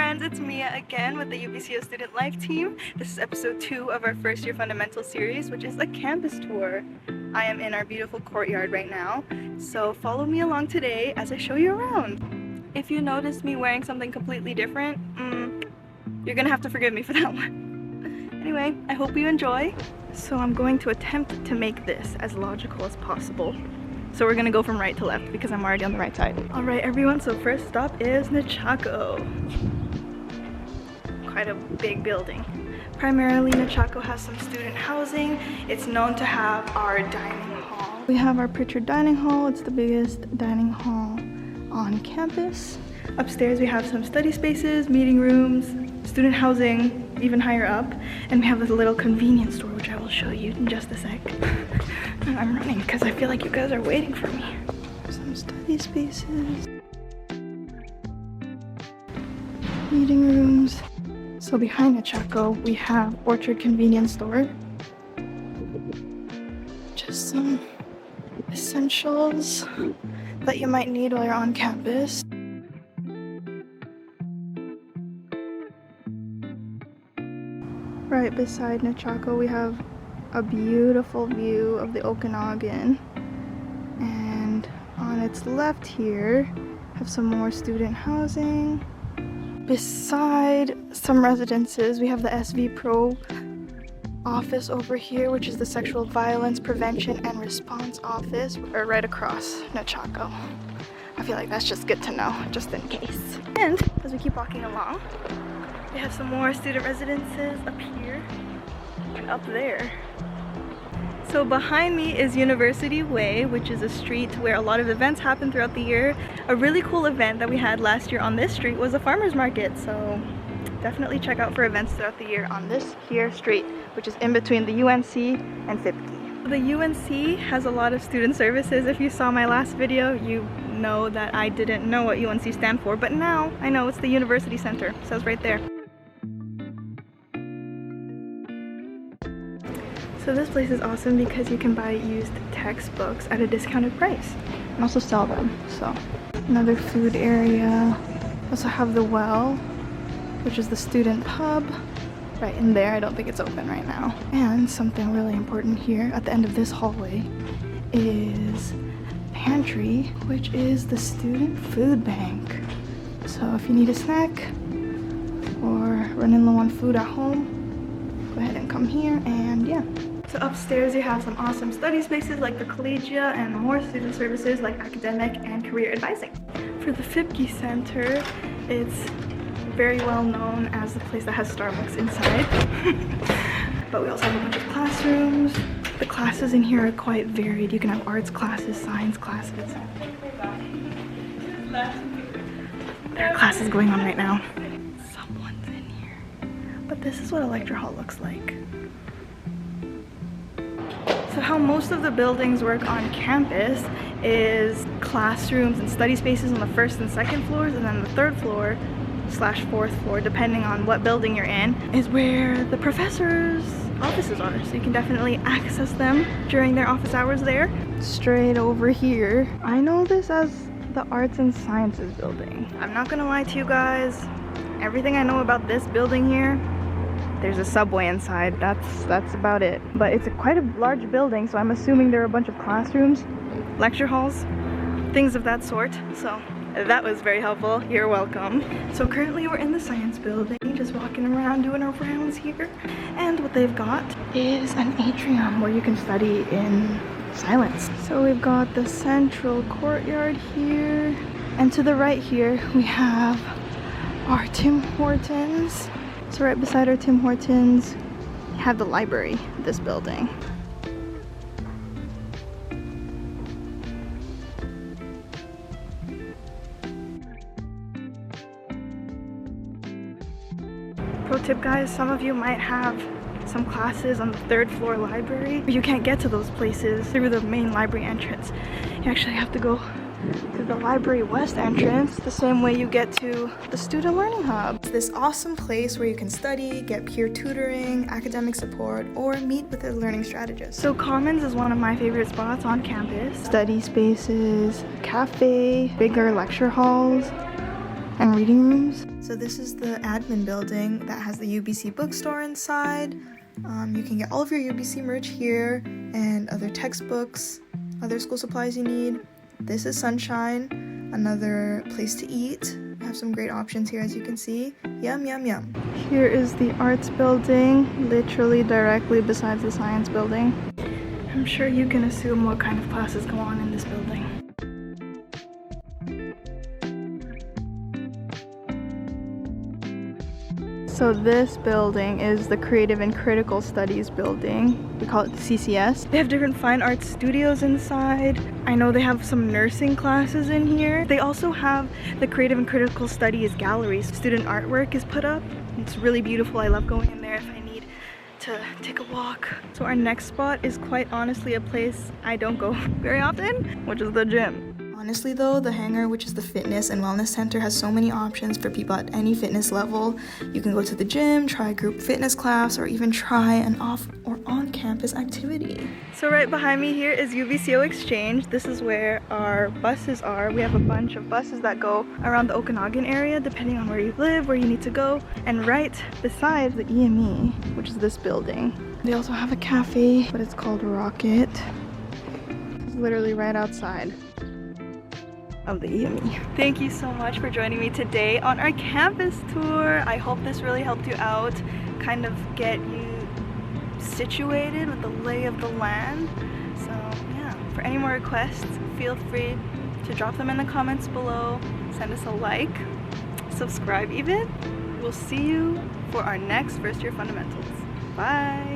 friends, it's Mia again with the UBCO Student Life team. This is episode 2 of our first year fundamental series, which is a campus tour. I am in our beautiful courtyard right now, so follow me along today as I show you around. If you notice me wearing something completely different, you're gonna have to forgive me for that one. Anyway, I hope you enjoy. So I'm going to attempt to make this as logical as possible. So we're gonna go from right to left because I'm already on the right side. All right, everyone, so first stop is Nechako. Quite a big building. Primarily, Nechako has some student housing. It's known to have our dining hall. We have our Pritchard dining hall. It's the biggest dining hall on campus. Upstairs, we have some study spaces, meeting rooms, student housing, even higher up. And we have this little convenience store, which I will show you in just a sec. I'm running because I feel like you guys are waiting for me. Some study spaces. Meeting rooms. So behind Nechako, we have Orchard convenience store. Just some essentials that you might need while you're on campus. Right beside Nechako, we have a beautiful view of the Okanagan, and on its left here have some more student housing. Beside some residences, we have the SVPRO office over here, which is the Sexual Violence Prevention and Response Office, right across Nechako. I feel like that's just good to know, just in case. And as we keep walking along, we have some more student residences up here and up there. So behind me is University Way, which is a street where a lot of events happen throughout the year. A really cool event that we had last year on this street was a farmer's market, so definitely check out for events throughout the year on this here street, which is in between the UNC and Fipke. The UNC has a lot of student services. If you saw my last video, you know that I didn't know what UNC stand for, but now I know it's the University Center. It says right there. So this place is awesome because you can buy used textbooks at a discounted price and also sell them. So another food area. Also have the Well, which is the student pub right in there. I don't think it's open right now. And something really important here at the end of this hallway is Pantry, which is the student food bank. So if you need a snack or running low on food at home, go ahead and come here, and yeah. So upstairs you have some awesome study spaces like the Collegia and more student services like academic and career advising. For the Fipke Center, it's very well known as the place that has Starbucks inside. But we also have a bunch of classrooms. The classes in here are quite varied. You can have arts classes, science classes. There are classes going on right now. Someone's in here. But this is what a lecture hall looks like. So how most of the buildings work on campus is classrooms and study spaces on the first and second floors, and then the third floor / fourth floor, depending on what building you're in, is where the professors' offices are. So you can definitely access them during their office hours there. Straight over here, I know this as the Arts and Sciences building. I'm not gonna lie to you guys, everything I know about this building here, there's a subway inside. That's about it. But it's quite a large building, so I'm assuming there are a bunch of classrooms, lecture halls, things of that sort. So that was very helpful. You're welcome. So currently we're in the science building, just walking around doing our rounds here. And what they've got is an atrium where you can study in silence. So we've got the central courtyard here. And to the right here, we have our Tim Hortons. So right beside our Tim Hortons, we have the library, this building. Pro tip guys, some of you might have some classes on the third floor library. You can't get to those places through the main library entrance. You actually have to go to the library west entrance, the same way you get to the student learning hub. It's this awesome place where you can study, get peer tutoring, academic support, or meet with a learning strategist. So Commons is one of my favorite spots on campus. Study spaces, cafe, bigger lecture halls, and reading rooms. So this is the admin building that has the UBC Bookstore inside. You can get all of your UBC merch here and other textbooks, other school supplies you need. This is Sunshine, another place to eat. We have some great options here, as you can see. Yum, yum, yum. Here is the arts building, literally directly beside the science building. I'm sure you can assume what kind of classes go on in this building. So this building is the Creative and Critical Studies building. We call it the CCS. They have different fine arts studios inside. I know they have some nursing classes in here. They also have the Creative and Critical Studies galleries. Student artwork is put up. It's really beautiful. I love going in there if I need to take a walk. So our next spot is quite honestly a place I don't go very often, which is the gym. Honestly though, the Hangar, which is the fitness and wellness center, has so many options for people at any fitness level. You can go to the gym, try a group fitness class, or even try an off or on-campus activity. So right behind me here is UBCO Exchange. This is where our buses are. We have a bunch of buses that go around the Okanagan area, depending on where you live, where you need to go. And right beside the EME, which is this building, they also have a cafe, but it's called Rocket. It's literally right outside of the EME. Thank you so much for joining me today on our campus tour. I hope this really helped you out, kind of get you situated with the lay of the land. So yeah, for any more requests, feel free to drop them in the comments below, send us a like, subscribe even. We'll see you for our next first year fundamentals. Bye!